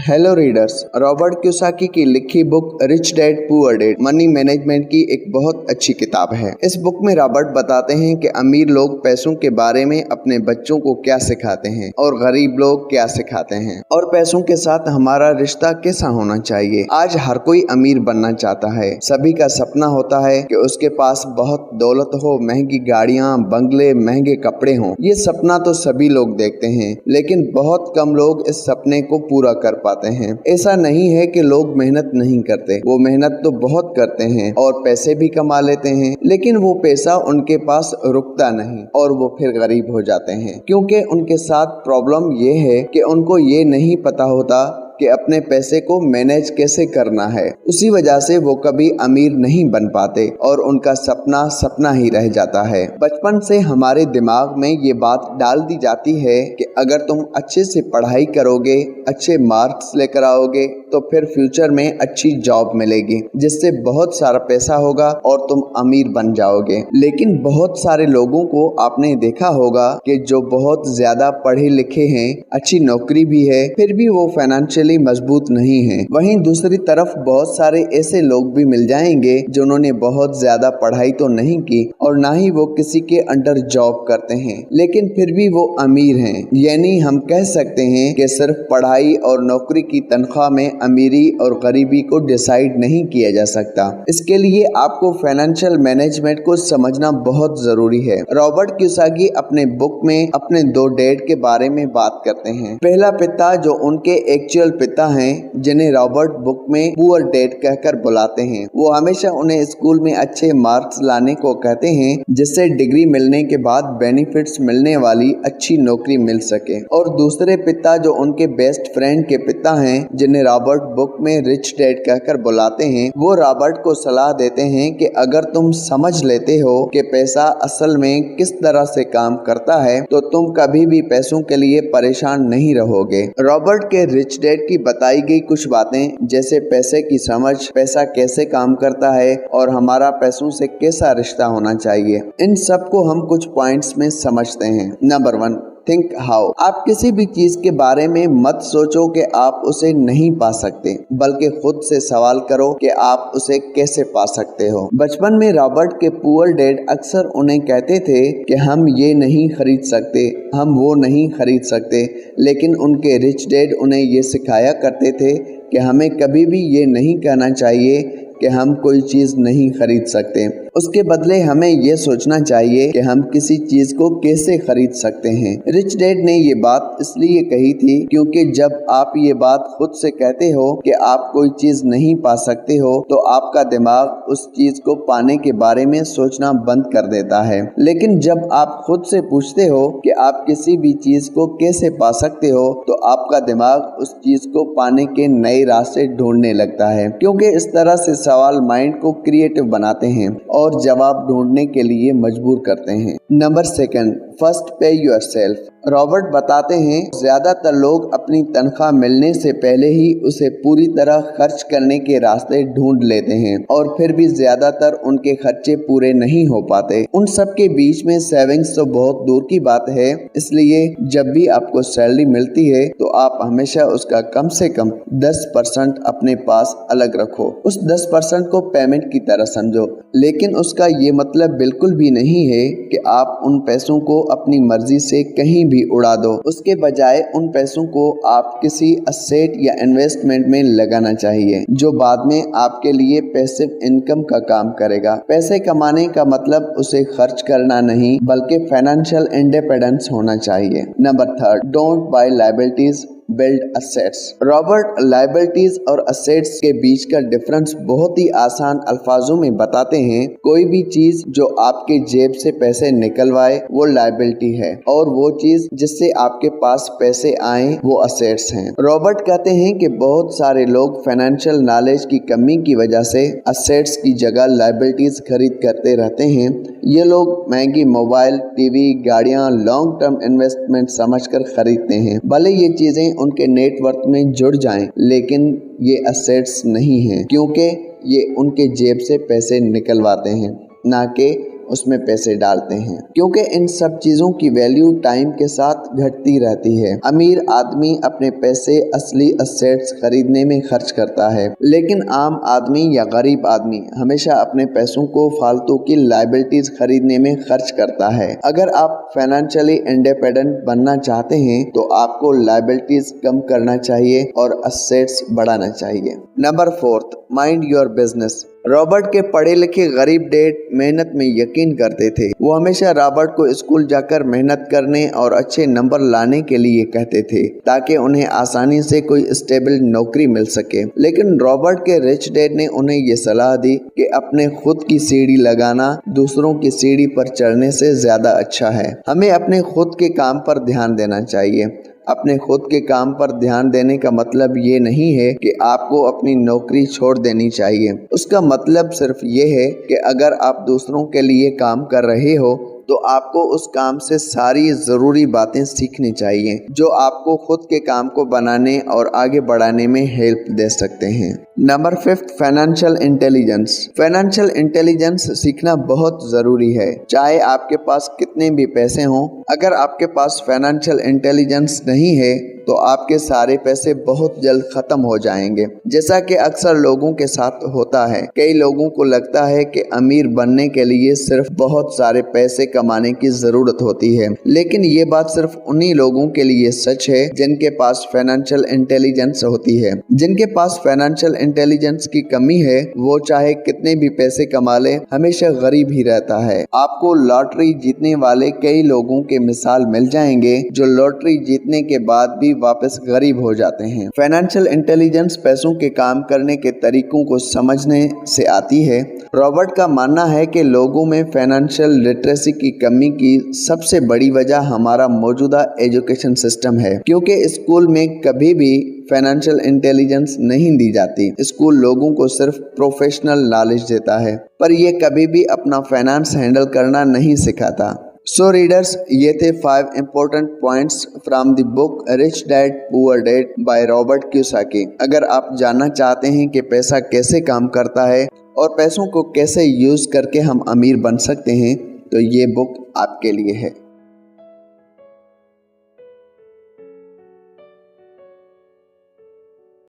Hello readers, Robert Kiyosaki की लिखी book rich dad poor dad money management की एक बहुत अच्छी किताब है। इस बुक में रॉबर्ट बताते हैं कि अमीर लोग पैसों के बारे में अपने बच्चों को क्या सिखाते हैं और गरीब लोग क्या सिखाते हैं और पैसों के साथ हमारा रिश्ता कैसा होना चाहिए। आज हर कोई अमीर बनना चाहता है। सभी का सपना होता है कि उसके पास बहुत दौलत हो, महंगी गाड़ियां, बंगले, महंगे कपड़े हों। ये सपना तो सभी लोग देखते हैं, लेकिन बहुत कम लोग इस सपने को पूरा कर पाते हैं। ऐसा नहीं है कि लोग मेहनत नहीं करते, वो मेहनत तो बहुत करते हैं और पैसे भी कमा लेते हैं, लेकिन वो पैसा उनके पास रुकता नहीं और वो फिर गरीब हो जाते हैं, क्योंकि उनके साथ प्रॉब्लम ये है कि उनको ये नहीं पता होता कि अपने पैसे को मैनेज कैसे करना है। उसी वजह से वो कभी अमीर नहीं बन पाते और उनका सपना सपना ही रह जाता है। बचपन से हमारे दिमाग में ये बात डाल दी जाती है कि अगर तुम अच्छे से पढ़ाई करोगे, अच्छे मार्क्स लेकर आओगे, तो फिर फ्यूचर में अच्छी जॉब मिलेगी जिससे बहुत सारा पैसा होगा और तुम अमीर बन जाओगे। लेकिन बहुत सारे लोगों को आपने देखा होगा कि जो बहुत ज्यादा पढ़े लिखे हैं, अच्छी नौकरी भी है, फिर भी वो फाइनेंशियल मजबूत नहीं है। वहीं दूसरी तरफ बहुत सारे ऐसे लोग भी मिल जाएंगे जिन्होंने बहुत ज्यादा पढ़ाई तो नहीं की और ना ही वो किसी के अंडर जॉब करते हैं, लेकिन फिर भी वो अमीर हैं। यानी हम कह सकते हैं कि सिर्फ पढ़ाई और नौकरी की तनख्वाह में अमीरी और गरीबी को डिसाइड नहीं किया जा सकता। इसके लिए आपको फाइनेंशियल मैनेजमेंट को समझना बहुत जरूरी है। रॉबर्ट कियोसाकी अपने बुक में अपने दो डैड के बारे में बात करते हैं। पहला पिता जो उनके एक्चुअल पिता हैं, जिन्हें रॉबर्ट बुक में पुअर डैड कहकर बुलाते हैं, वो हमेशा उन्हें स्कूल में अच्छे मार्क्स लाने को कहते हैं जिससे डिग्री मिलने के बाद बेनिफिट्स मिलने वाली अच्छी नौकरी मिल सके। और दूसरे पिता जो उनके बेस्ट फ्रेंड के पिता हैं, जिन्हें रॉबर्ट बुक में रिच डैड कहकर बुलाते हैं, वो रॉबर्ट को सलाह देते हैं कि अगर तुम समझ लेते हो कि पैसा असल में किस तरह से काम करता है तो तुम कभी भी पैसों के लिए परेशान नहीं रहोगे। रॉबर्ट के रिच डैड की बताई गई कुछ बातें, जैसे पैसे की समझ, पैसा कैसे काम करता है और हमारा पैसों से कैसा रिश्ता होना चाहिए, इन सब को हम कुछ पॉइंट्स में समझते हैं। Number 1, think how. आप किसी भी चीज के बारे में मत सोचो कि आप उसे नहीं पा सकते, बल्कि खुद से सवाल करो कि आप उसे कैसे पा सकते हो। बचपन में रॉबर्ट के पुअर डैड अक्सर उन्हें कहते थे कि हम ये नहीं खरीद सकते, हम वो नहीं खरीद सकते, लेकिन उनके रिच डैड उन्हें ये सिखाया करते थे कि हमें कभी भी ये नहीं कहना चाहिए कि हम कोई चीज नहीं खरीद सकते। उसके बदले हमें ये सोचना चाहिए कि हम किसी चीज को कैसे खरीद सकते हैं। रिच डैड ने ये बात इसलिए कही थी क्योंकि जब आप ये बात खुद से कहते हो कि आप कोई चीज नहीं पा सकते हो तो आपका दिमाग उस चीज को पाने के बारे में सोचना बंद कर देता है। लेकिन जब आप खुद से पूछते हो कि आप किसी भी चीज को कैसे पा सकते हो तो आपका दिमाग उस चीज को पाने के नए रास्ते ढूंढने लगता है, क्योंकि इस तरह से सवाल माइंड को क्रिएटिव बनाते हैं और जवाब ढूंढने के लिए मजबूर करते हैं। नंबर 2, फर्स्ट पे योरसेल्फ। रॉबर्ट बताते हैं ज्यादातर लोग अपनी तनख्वाह मिलने से पहले ही उसे पूरी तरह खर्च करने के रास्ते ढूंढ लेते हैं और फिर भी ज्यादातर उनके खर्चे पूरे नहीं हो पाते। उन सब के बीच में सेविंग्स तो बहुत दूर की बात है, इसलिए जब भी आपको सैलरी मिलती है तो आप हमेशा उसका कम से कम 10% अपने पास अलग रखो। उस 10% को पेमेंट की तरह समझो, लेकिन उसका ये मतलब बिल्कुल भी नहीं है कि आप उन पैसों को अपनी मर्जी से कहीं भी उड़ा दो। उसके बजाय उन पैसों को आप किसी असेट या इन्वेस्टमेंट में लगाना चाहिए जो बाद में आपके लिए पैसिव इनकम का काम करेगा। पैसे कमाने का मतलब उसे खर्च करना नहीं, बल्कि फाइनेंशियल इंडिपेंडेंस होना चाहिए। Number 3, don't buy liabilities, build assets. Robert liabilities और असेट्स के बीच का डिफरेंस बहुत ही आसान अल्फाजों में बताते हैं। कोई भी चीज जो आपके जेब से पैसे निकलवाए वो लायबिलिटी है और वो चीज जिससे आपके पास पैसे आए वो असेट्स हैं। रॉबर्ट कहते हैं कि बहुत सारे लोग फाइनेंशियल नॉलेज की कमी की वजह से असेट्स की जगह लायबिलिटीज खरीद करते रहते हैं। ये लोग महंगी मोबाइल, टीवी, गाड़ियां लॉन्ग टर्म इन्वेस्टमेंट समझकर खरीदते हैं। भले ये चीजें उनके नेटवर्थ में जुड़ जाएं, लेकिन ये असेट्स नहीं हैं, क्योंकि ये उनके जेब से पैसे निकलवाते हैं, ना कि उसमें पैसे डालते हैं। क्योंकि इन सब चीज़ों की वैल्यू टाइम के साथ साथ घटती रहती है। अमीर आदमी अपने पैसे असली एसेट्स खरीदने में खर्च करता है, लेकिन आम आदमी या गरीब आदमी हमेशा अपने पैसों को फालतू की लायबिलिटीज खरीदने में खर्च करता है। अगर आप फाइनेंशियली इंडिपेंडेंट बनना चाहते हैं तो आपको लायबिलिटीज कम करना चाहिए और एसेट्स बढ़ाना चाहिए। Number 4, mind your business. Robert के पढ़े लिखे गरीब डैड मेहनत में यकीन करते थे। वो हमेशा रॉबर्ट को स्कूल जाकर मेहनत करने और अच्छे नंबर लाने के लिए कहते थे, ताकि उन्हें आसानी से कोई स्टेबल नौकरी मिल सके। लेकिन रॉबर्ट के रिच डैड ने उन्हें ये सलाह दी कि अपने खुद की सीढ़ी लगाना दूसरों की सीढ़ी पर चढ़ने से ज्यादा अच्छा है। हमें अपने खुद के काम पर ध्यान देना चाहिए। अपने खुद के काम पर ध्यान देने का मतलब ये नहीं है कि आपको अपनी नौकरी छोड़ देनी चाहिए। उसका मतलब सिर्फ ये है कि अगर आप दूसरों के लिए काम कर रहे हो तो आपको उस काम से सारी ज़रूरी बातें सीखनी चाहिए जो आपको खुद के काम को बनाने और आगे बढ़ाने में हेल्प दे सकते हैं। Number 5, financial intelligence. Financial intelligence सीखना बहुत ज़रूरी है, चाहे आपके पास कितने भी पैसे हों। अगर आपके पास फाइनेंशियल इंटेलिजेंस नहीं है तो आपके सारे पैसे बहुत जल्द खत्म हो जाएंगे, जैसा कि अक्सर लोगों के साथ होता है। कई लोगों को लगता है कि अमीर बनने के लिए सिर्फ बहुत सारे पैसे कमाने की जरूरत होती है, लेकिन ये बात सिर्फ उन्हीं लोगों के लिए सच है जिनके पास फाइनेंशियल इंटेलिजेंस होती है। जिनके पास फाइनेंशियल इंटेलिजेंस की कमी है वो चाहे कितने भी पैसे कमा ले हमेशा गरीब ही रहता है। आपको लॉटरी जीतने वाले कई लोगों के मिसाल मिल जाएंगे जो लॉटरी जीतने के बाद भी वापस गरीब हो जाते हैं। फाइनेंशियल इंटेलिजेंस पैसों के काम करने के तरीकों को समझने से आती है। रॉबर्ट का मानना है कि लोगों में फाइनेंशियल लिटरेसी की कमी की सबसे बड़ी वजह हमारा मौजूदा एजुकेशन सिस्टम है, क्योंकि स्कूल में कभी भी फाइनेंशियल इंटेलिजेंस नहीं दी जाती। स्कूल लोगों को सिर्फ प्रोफेशनल नॉलेज देता है, पर यह कभी भी अपना फाइनेंस हैंडल करना नहीं सिखाता। सो रीडर्स, ये थे 5 important points from the book rich dad poor dad by Robert Kiyosaki. अगर आप जानना चाहते हैं कि पैसा कैसे काम करता है और पैसों को कैसे यूज करके हम अमीर बन सकते हैं तो ये बुक आपके लिए है।